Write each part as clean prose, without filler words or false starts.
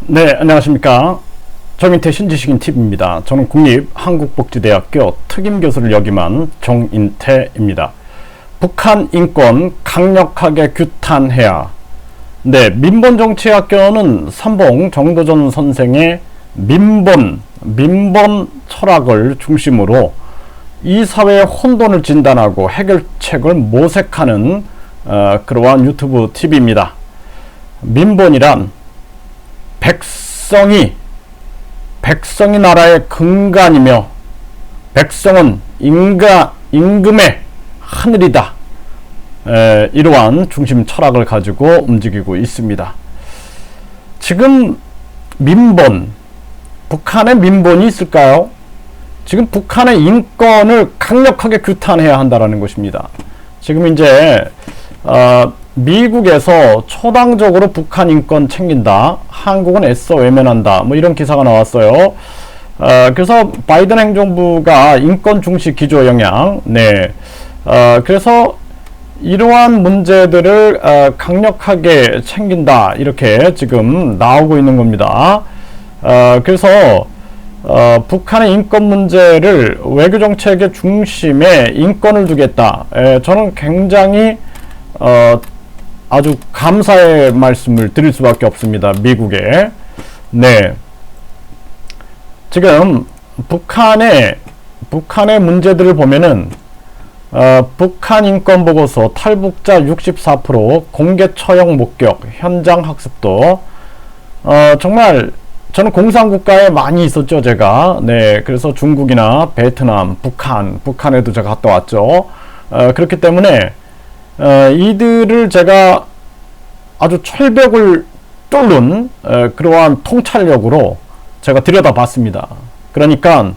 네, 안녕하십니까. 정인태 신지식인 TV입니다. 저는 국립한국복지대학교 특임교수를 역임한 정인태입니다. 북한 인권 강력하게 규탄해야. 네, 민본정치학교는 삼봉 정도전 선생의 민본 철학을 중심으로 이 사회의 혼돈을 진단하고 해결책을 모색하는 그러한 유튜브 TV입니다. 민본이란 백성이 나라의 근간이며 백성은 임금의 하늘이다. 이러한 중심 철학을 가지고 움직이고 있습니다. 지금 북한에 민본이 있을까요? 지금 북한의 인권을 강력하게 규탄해야 한다는 것입니다. 지금 이제 미국에서 초당적으로 북한 인권 챙긴다. 한국은 애써 외면한다. 뭐 이런 기사가 나왔어요. 그래서 바이든 행정부가 인권 중시 기조 영향. 네. 그래서 이러한 문제들을 강력하게 챙긴다. 이렇게 지금 나오고 있는 겁니다. 그래서 북한의 인권 문제를 외교 정책의 중심에 인권을 두겠다. 저는 굉장히 아주 감사의 말씀을 드릴 수밖에 없습니다. 미국에. 네. 지금 북한의 문제들을 보면은 북한 인권 보고서 탈북자 64%, 공개 처형 목격, 현장 학습도 정말 저는 공산국가에 많이 있었죠, 제가. 네. 그래서 중국이나 베트남, 북한에도 제가 갔다 왔죠. 그렇기 때문에 이들을 제가 아주 철벽을 뚫는 그러한 통찰력으로 제가 들여다봤습니다. 그러니까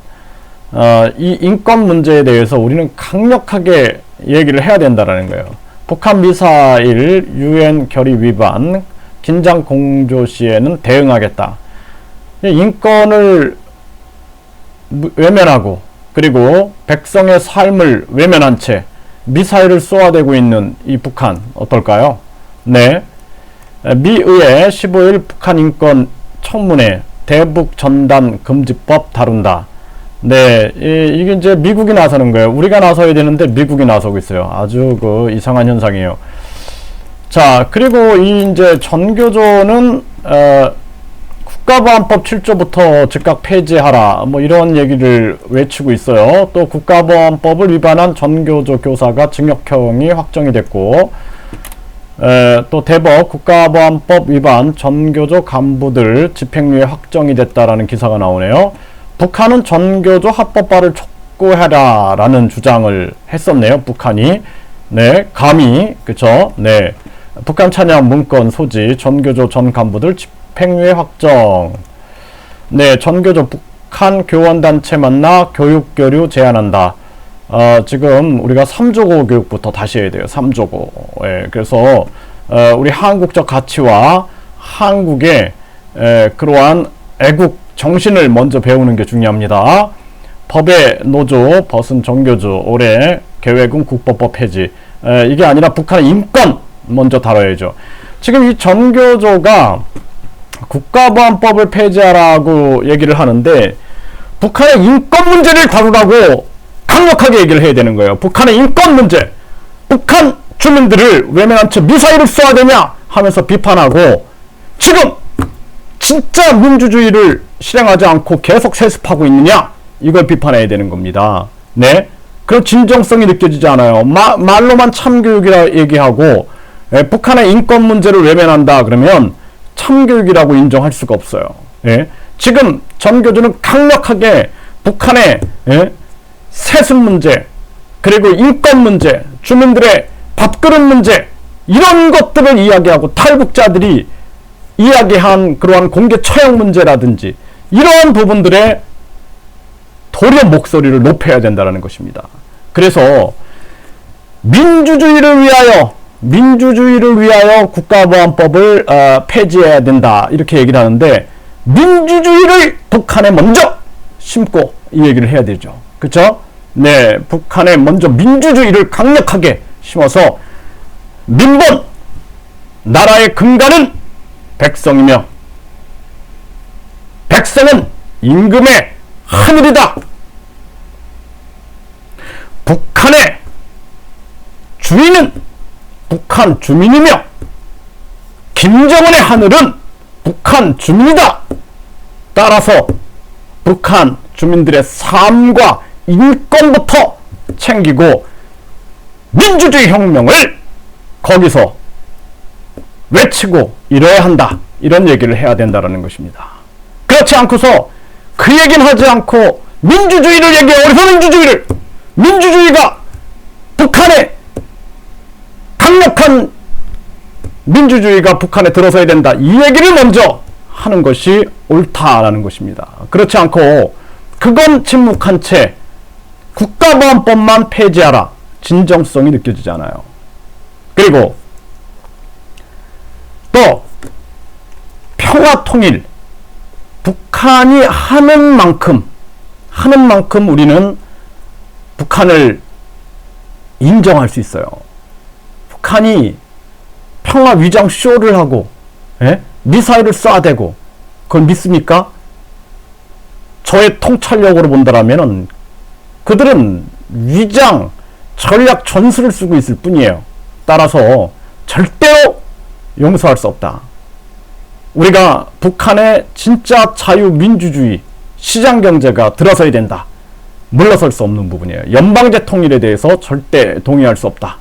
이 인권 문제에 대해서 우리는 강력하게 얘기를 해야 된다는 거예요. 북한 미사일 유엔 결의 위반 긴장 공조 시에는 대응하겠다. 인권을 외면하고 그리고 백성의 삶을 외면한 채 미사일을 쏘아대고 있는 이 북한 어떨까요? 네. 미의회 15일 북한 인권 청문회 대북 전단 금지법 다룬다. 네. 이게 이제 미국이 나서는 거예요. 우리가 나서야 되는데 미국이 나서고 있어요. 아주 이상한 현상이에요. 자, 그리고 이 이제 전교조는 국가보안법 7조부터 즉각 폐지하라. 뭐 이런 얘기를 외치고 있어요. 또 국가보안법을 위반한 전교조 교사가 징역형이 확정이 됐고, 또 대법 국가보안법 위반 전교조 간부들 집행유예 확정이 됐다라는 기사가 나오네요. 북한은 전교조 합법화를 촉구해라 라는 주장을 했었네요. 북한이. 네, 감히, 그쵸? 네. 북한 찬양 문건 소지 전교조 전 간부들 집행유예 확정. 네, 전교조 북한 교원단체 만나 교육교류 제한한다. 지금 우리가 3조고 교육부터 다시 해야 돼요. 3조고. 예, 그래서 우리 한국적 가치와 한국의 그러한 애국 정신을 먼저 배우는 게 중요합니다. 법의 노조 벗은 전교조 올해 계획은 국법법 폐지. 이게 아니라 북한의 인권 먼저 다뤄야죠. 지금 이 전교조가 국가보안법을 폐지하라고 얘기를 하는데 북한의 인권 문제를 다루라고 강력하게 얘기를 해야 되는 거예요. 북한의 인권 문제, 북한 주민들을 외면한 채 미사일을 쏘아대냐 하면서 비판하고 지금 진짜 민주주의를 실행하지 않고 계속 세습하고 있느냐 이걸 비판해야 되는 겁니다. 네, 그런 진정성이 느껴지지 않아요. 말로만 참교육이라 얘기하고 북한의 인권 문제를 외면한다 그러면 참교육이라고 인정할 수가 없어요. 예? 지금 전교조는 강력하게 북한의 세습 문제 그리고 인권 문제 주민들의 밥그릇 문제 이런 것들을 이야기하고 탈북자들이 이야기한 그러한 공개 처형 문제라든지 이런 부분들에 도리어 목소리를 높여야 된다는 것입니다. 그래서 민주주의를 위하여 국가보안법을 폐지해야 된다 이렇게 얘기를 하는데 민주주의를 북한에 먼저 심고 이 얘기를 해야 되죠. 그렇죠? 네, 북한에 먼저 민주주의를 강력하게 심어서 민본 나라의 근간은 백성이며 임금의 하늘이다. 북한의 주인은 북한 주민이며 김정은의 하늘은 북한 주민이다. 따라서 북한 주민들의 삶과 인권부터 챙기고 민주주의 혁명을 거기서 외치고 이뤄야 한다. 이런 얘기를 해야 된다는 것입니다. 그렇지 않고서 그 얘기는 하지 않고 민주주의를 얘기해. 어디서 민주주의를? 민주주의가 북한에 강력한 민주주의가 북한에 들어서야 된다. 이 얘기를 먼저 하는 것이 옳다라는 것입니다. 그렇지 않고 그건 침묵한 채 국가보안법만 폐지하라. 진정성이 느껴지지 않아요. 그리고 또 평화통일, 북한이 하는 만큼 우리는 북한을 인정할 수 있어요. 북한이 평화 위장 쇼를 하고 미사일을 쏴대고 그걸 믿습니까? 저의 통찰력으로 본다라면 그들은 위장 전략 전술을 쓰고 있을 뿐이에요. 따라서 절대로 용서할 수 없다. 우리가 북한의 진짜 자유민주주의 시장경제가 들어서야 된다. 물러설 수 없는 부분이에요. 연방제 통일에 대해서 절대 동의할 수 없다.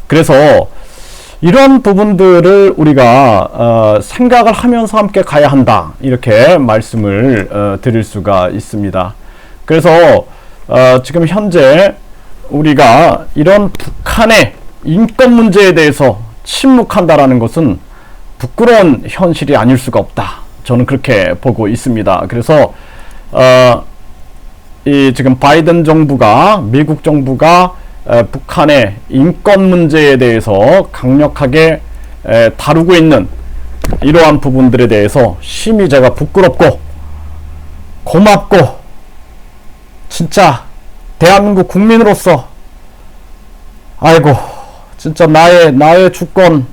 그래서 이런 부분들을 우리가 생각을 하면서 함께 가야 한다. 이렇게 말씀을 드릴 수가 있습니다. 그래서 지금 현재 우리가 이런 북한의 인권 문제에 대해서 침묵한다라는 것은 부끄러운 현실이 아닐 수가 없다. 저는 그렇게 보고 있습니다. 그래서 이 지금 바이든 정부가, 미국 정부가 북한의 인권 문제에 대해서 강력하게 다루고 있는 이러한 부분들에 대해서 심히 제가 부끄럽고 고맙고 진짜 대한민국 국민으로서 아이고 진짜 나의 주권을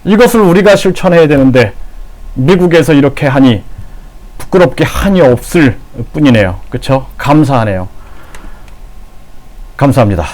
이것을 우리가 실천해야 되는데 미국에서 이렇게 하니 부끄럽게 한이 없을 뿐이네요. 그렇죠? 감사하네요. 감사합니다.